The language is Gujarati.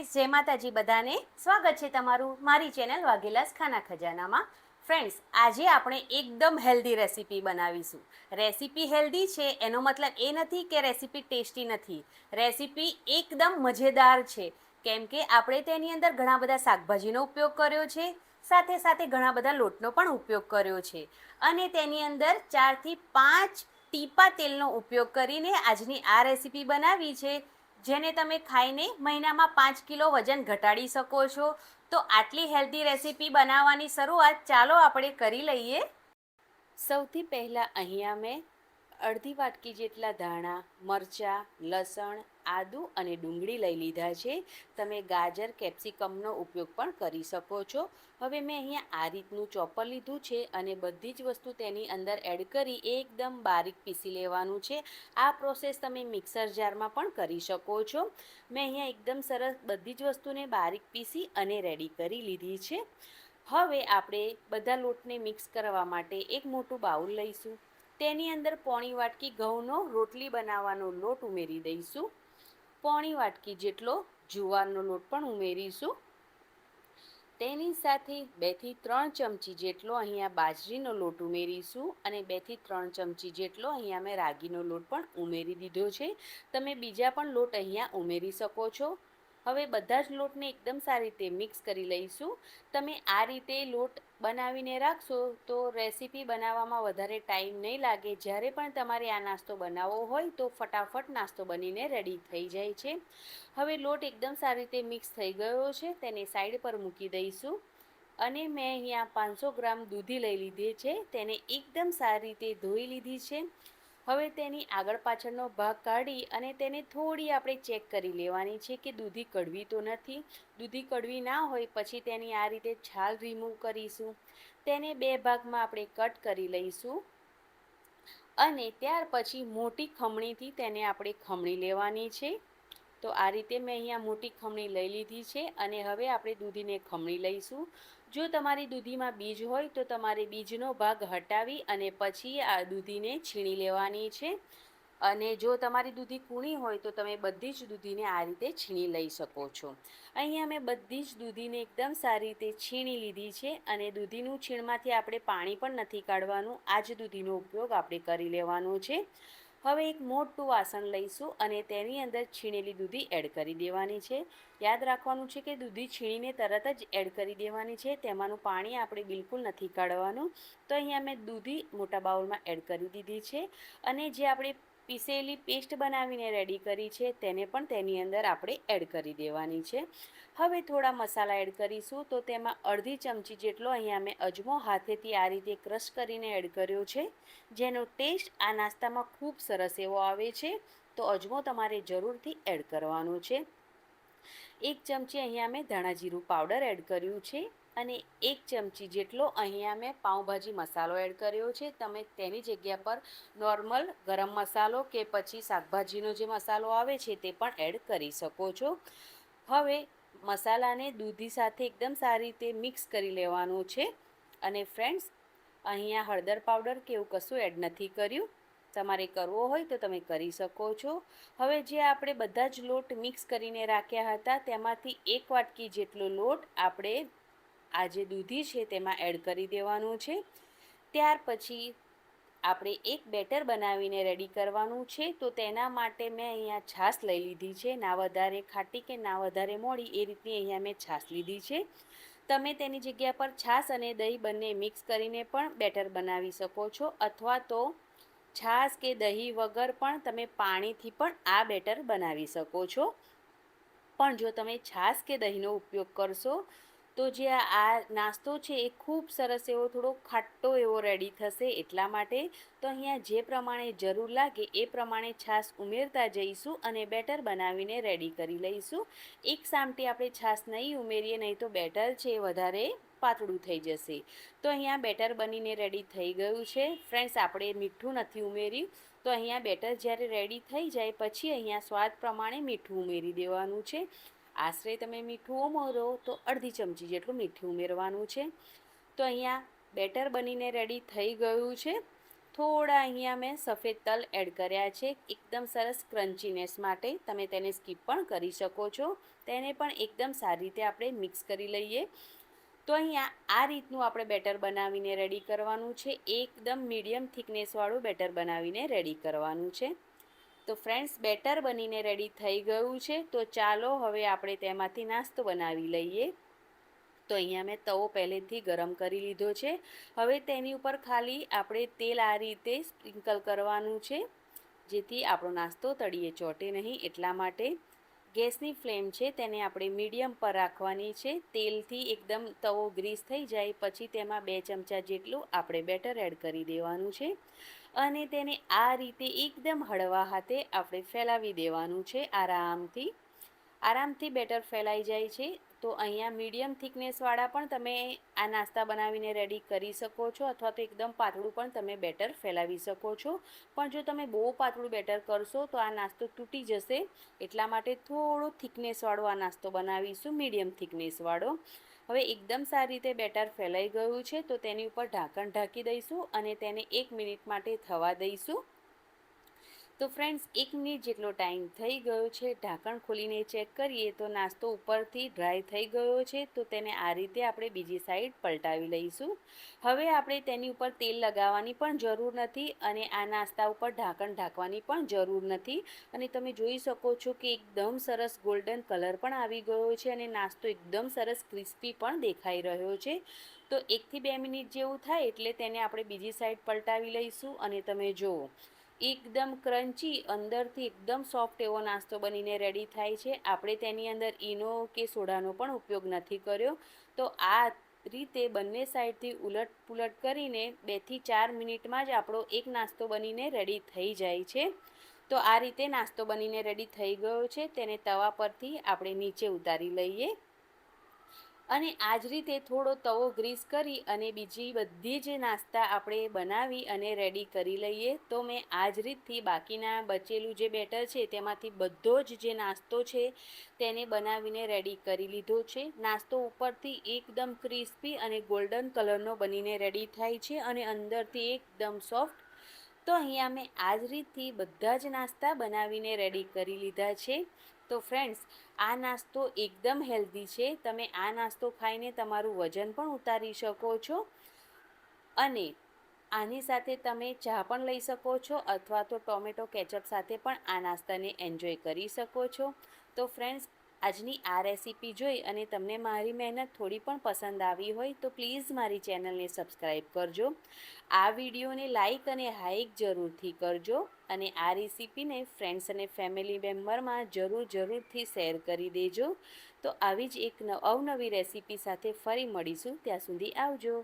ફ્રેન્ડ્સ, જય માતાજી બધાને. સ્વાગત છે તમારું મારી ચેનલ વાઘેલાસ ખાના ખજાનામાં. ફ્રેન્ડ્સ, આજે આપણે એકદમ હેલ્ધી રેસીપી બનાવીશું. રેસીપી હેલ્ધી છે એનો મતલબ એ નથી કે રેસીપી ટેસ્ટી નથી. રેસીપી એકદમ મજેદાર છે, કેમ કે આપણે તેની અંદર ઘણા બધા શાકભાજીનો ઉપયોગ કર્યો છે, સાથે સાથે ઘણા બધા લોટનો પણ ઉપયોગ કર્યો છે, અને તેની અંદર 4 થી 5 ટીપા તેલનો ઉપયોગ કરીને આજની આ રેસીપી બનાવી છે, જેને તમે ખાઈને મહિનામાં 5 કિલો વજન ઘટાડી શકો છો. તો આટલી હેલ્ધી રેસીપી બનાવવાની શરૂઆત ચાલો આપણે કરી લઈએ. સૌથી પહેલાં અહીંયા મેં અડધી વાટકી જેટલા ધાણા, મરચાં, લસણ, આદું અને ડુંગળી લઈ લીધા છે. તમે ગાજર, કેપ્સિકમનો ઉપયોગ પણ કરી શકો છો. હવે મેં અહીંયા આ રીતનું ચોપર લીધું છે અને બધી જ વસ્તુ તેની અંદર એડ કરી એકદમ બારીક પીસી લેવાનું છે. આ પ્રોસેસ તમે મિક્સર જારમાં પણ કરી શકો છો. મેં અહીંયા એકદમ સરસ બધી જ વસ્તુને બારીક પીસી અને રેડી કરી લીધી છે. હવે આપણે બધા લોટને મિક્સ કરવા માટે એક મોટું બાઉલ લઈશું. તેની અંદર પોણી વાટકી ઘઉંનો રોટલી બનાવવાનો લોટ ઉમેરી દઈશું. પોણી વાટકી જેટલો જુવારનો લોટ પણ ઉમેરીશું. તેની સાથે 2 થી 3 ચમચી જેટલો અહીંયા બાજરીનો લોટ ઉમેરીશું અને 2 થી 3 ચમચી જેટલો અહીંયા મેં રાગીનો લોટ પણ ઉમેરી દીધો છે. તમે બીજા પણ લોટ અહીંયા ઉમેરી શકો છો. હવે બધા જ લોટને એકદમ સારી રીતે મિક્સ કરી લઈશું. તમે આ રીતે લોટ બનાવીને રાખશો તો રેસીપી બનાવવામાં વધારે ટાઈમ નહીં લાગે. જ્યારે પણ તમારે આ નાસ્તો બનાવવો હોય તો ફટાફટ નાસ્તો બનીને રેડી થઈ જાય છે. હવે લોટ એકદમ સારી રીતે મિક્સ થઈ ગયો છે, તેને સાઈડ પર મૂકી દઈશું. અને મેં અહીંયા 500 ગ્રામ દૂધી લઈ લીધી છે, તેને એકદમ સારી રીતે ધોઈ લીધી છે. હવે તેની આગળ પાછળનો ભાગ કાઢી અને તેને થોડી આપણે ચેક કરી લેવાની છે કે દૂધી કડવી તો નથી. દૂધી કડવી ના હોય પછી તેની આ રીતે છાલ રિમૂવ કરીશું. તેને 2 ભાગમાં આપણે કટ કરી લઈશું અને ત્યાર પછી મોટી ખમણીથી તેને આપણે ખમણી લેવાની છે. તો આ રીતે મેં અહીંયા મોટી ખમણી લઈ લીધી છે અને હવે આપણે દૂધીને ખમણી લઈશું. જો તમારી દૂધીમાં બીજ હોય તો તમારે બીજનો ભાગ હટાવી અને પછી આ દૂધીને છીણી લેવાની છે. અને જો તમારી દૂધી કૂણી હોય તો તમે બધી જ દૂધીને આ રીતે છીણી લઈ શકો છો. અહીંયા મેં બધી જ દૂધીને એકદમ સારી રીતે છીણી લીધી છે અને દૂધીનું છીણમાંથી આપણે પાણી પણ નથી કાઢવાનું. આ જ દૂધીનો ઉપયોગ આપણે કરી લેવાનો છે. હવે એક મોટું વાસણ લઈશું અને તેની અંદર છીણેલી દૂધી એડ કરી દેવાની છે. યાદ રાખવાનું છે કે દૂધી છીણીને તરત જ એડ કરી દેવાની છે, તેમાંનું પાણી આપણે બિલકુલ નથી કાઢવાનું. તો અહીંયા મેં દૂધી મોટા બાઉલમાં એડ કરી દીધી છે અને જે આપણે પીસેલી પેસ્ટ બનાવીને રેડી કરી છે તેને પણ તેની અંદર આપણે એડ કરી દેવાની છે. હવે થોડા મસાલા એડ કરીશું. તો તેમાં અડધી ચમચી જેટલો અહીંયા મેં અજમો હાથેથી આ રીતે ક્રશ કરીને એડ કર્યો છે, જેનો ટેસ્ટ આ નાસ્તામાં ખૂબ સરસ એવો આવે છે. તો અજમો તમારે જરૂરથી એડ કરવાનો છે. 1 ચમચી અહીંયા મેં ધાણા જીરું પાવડર એડ કર્યું છે અને 1 ચમચી જેટલો અહીંયા મેં પાઉંભાજી મસાલો એડ કર્યો છે. તમે તેની જગ્યા પર નોર્મલ ગરમ મસાલો કે પછી શાકભાજીનો જે મસાલો આવે છે તે પણ એડ કરી શકો છો. હવે મસાલાને દૂધી સાથે એકદમ સારી રીતે મિક્સ કરી લેવાનું છે. અને ફ્રેન્ડ્સ, અહીંયા હળદર પાવડર કે એવું કશું એડ નથી કર્યું. તમારે કરવો હોય તો તમે કરી શકો છો. હવે જે આપણે બધા જ લોટ મિક્સ કરીને રાખ્યા હતા તેમાંથી 1 વાટકી જેટલો લોટ આપણે આ જે દૂધી છે તેમાં એડ કરી દેવાનું છે. ત્યાર પછી આપણે એક બેટર બનાવીને રેડી કરવાનું છે. તો તેના માટે મેં અહીંયા છાશ લઈ લીધી છે. ના વધારે ખાટી કે ના વધારે મોળી એ રીતની અહીંયા મેં છાશ લીધી છે. તમે તેની જગ્યા પર છાશ અને દહીં બંને મિક્સ કરીને પણ બેટર બનાવી શકો છો, અથવા તો છાશ કે દહીં વગર પણ તમે પાણીથી પણ આ બેટર બનાવી શકો છો. પણ જો તમે છાશ કે દહીંનો ઉપયોગ કરશો તો જે આ નાસ્તો છે એ ખૂબ સરસ એવો થોડો ખાટો એવો રેડી થશે. એટલા માટે તો અહીંયા જે પ્રમાણે જરૂર લાગે એ પ્રમાણે છાશ ઉમેરતા જઈશું અને બેટર બનાવીને રેડી કરી લઈશું. એક સામટી આપણે છાશ નહીં ઉમેરીએ, નહીં તો બેટર છે એ વધારે પાતળું થઈ જશે. તો અહીંયા બેટર બનીને રેડી થઈ ગયું છે. ફ્રેન્ડ્સ, આપણે મીઠું નથી ઉમેર્યું. તો અહીંયા બેટર જ્યારે રેડી થઈ જાય પછી અહીંયા સ્વાદ પ્રમાણે મીઠું ઉમેરી દેવાનું છે. આશરે તમે મીઠું ઉમેરો તો અડધી ચમચી જેટલું મીઠું ઉમેરવાનું છે. તો અહીંયા બેટર બનીને રેડી થઈ ગયું છે. થોડા અહીંયા મેં સફેદ તલ એડ કર્યા છે એકદમ સરસ ક્રન્ચીનેસ માટે. તમે તેને સ્કીપ પણ કરી શકો છો. તેને પણ એકદમ સારી રીતે આપણે મિક્સ કરી લઈએ. તો અહીંયા આ રીતનું આપણે બેટર બનાવીને રેડી કરવાનું છે. એકદમ મીડિયમ થિકનેસવાળું બેટર બનાવીને રેડી કરવાનું છે. તો ફ્રેન્ડ્સ, બેટર બનીને રેડી થઈ ગયું છે. તો ચાલો હવે આપણે તેમાંથી નાસ્તો બનાવી લઈએ. તો અહીંયા મેં તવો પહેલેથી ગરમ કરી લીધો છે. હવે તેની ઉપર ખાલી આપણે તેલ આ રીતે સ્પ્રિંકલ કરવાનું છે, જેથી આપણો નાસ્તો તળીએ ચોંટે નહીં. એટલા માટે ગેસની ફ્લેમ છે તેને આપણે મીડિયમ પર રાખવાની છે. તેલથી એકદમ તવો ગ્રીસ થઈ જાય પછી તેમાં 2 ચમચા જેટલું આપણે બેટર એડ કરી દેવાનું છે અને તેને આ રીતે એકદમ હળવા હાથે આપણે ફેલાવી દેવાનું છે. આરામથી બેટર ફેલાઈ જાય છે. તો અહીંયા મીડિયમ થિકનેસવાળા પણ તમે આ નાસ્તા બનાવીને રેડી કરી શકો છો, અથવા તો એકદમ પાતળું પણ તમે બેટર ફેલાવી શકો છો. પણ જો તમે બહુ પાતળું બેટર કરશો તો આ નાસ્તો તૂટી જશે. એટલા માટે થોડો થિકનેસવાળો આ નાસ્તો બનાવીશું, મીડિયમ થિકનેસવાળો. હવે એકદમ સારી રીતે બેટર ફેલાઈ ગયું છે. તો તેની ઉપર ઢાંકણ ઢાંકી દઈશું અને તેને 1 મિનિટ માટે થવા દઈશું. તો ફ્રેન્ડ્સ, 1 મિનિટ જેટલો ટાઈમ થઈ ગયો છે. ઢાંકણ ખોલીને ચેક કરીએ તો નાસ્તો ઉપરથી ડ્રાય થઈ ગયો છે. તો તેને આ રીતે આપણે બીજી સાઈડ પલટાવી લઈશું. હવે આપણે તેની ઉપર તેલ લગાવવાની પણ જરૂર નથી અને આ નાસ્તા ઉપર ઢાંકણ ઢાંકવાની પણ જરૂર નથી. અને તમે જોઈ શકો છો કે એકદમ સરસ ગોલ્ડન કલર પણ આવી ગયો છે અને નાસ્તો એકદમ સરસ ક્રિસ્પી પણ દેખાઈ રહ્યો છે. તો 1 થી 2 મિનિટ જેવું થાય એટલે તેને આપણે બીજી સાઈડ પલટાવી લઈશું અને તમે જુઓ એકદમ ક્રન્ચી, અંદરથી એકદમ સોફ્ટ એવો નાસ્તો બનીને રેડી થાય છે. આપણે તેની અંદર ઈનો કે સોડાનો પણ ઉપયોગ નથી કર્યો. તો આ રીતે બંને સાઈડથી ઉલટ પુલટ કરીને 2 થી 4 મિનિટમાં જ આપણો એક નાસ્તો બનીને રેડી થઈ જાય છે. તો આ રીતે નાસ્તો બનીને રેડી થઈ ગયો છે. તેને તવા પરથી આપણે નીચે ઉતારી લઈએ અને આ જ રીતે થોડો તવો ગ્રીસ કરી અને બીજી બધી જ નાસ્તા આપણે બનાવી અને રેડી કરી લઈએ. તો મેં આ જ રીતથી બાકીના બચેલું જે બેટર છે તેમાંથી બધો જ જે નાસ્તો છે તેને બનાવીને રેડી કરી લીધો છે. નાસ્તો ઉપરથી એકદમ ક્રિસ્પી અને ગોલ્ડન કલરનો બનીને રેડી થાય છે અને અંદરથી એકદમ સોફ્ટ. તો અહીંયા મેં આ જ રીતથી બધા જ નાસ્તા બનાવીને રેડી કરી લીધા છે. તો ફ્રેન્ડ્સ, આ નાસ્તો એકદમ હેલ્ધી છે. તમે આ નાસ્તો ખાઈને તમારું વજન પણ ઉતારી શકો છો અને આની સાથે તમે ચા પણ લઈ શકો છો અથવા તો ટોમેટો કેચઅપ સાથે પણ આ નાસ્તાને એન્જોય કરી શકો છો. તો ફ્રેન્ડ્સ, આજની આ રેસીપી જોઈ અને તમને મારી મહેનત થોડી પણ પસંદ આવી હોય તો પ્લીઝ મારી ચેનલને સબસ્ક્રાઈબ કરજો. આ વિડીયોને લાઈક અને હાઈક જરૂરથી કરજો અને આ રેસીપીને ફ્રેન્ડ્સ અને ફેમિલી મેમ્બરમાં જરૂરથી શેર કરી દેજો. તો આવી જ એક અવનવી રેસીપી સાથે ફરી મળીશું. ત્યાં સુધી આવજો.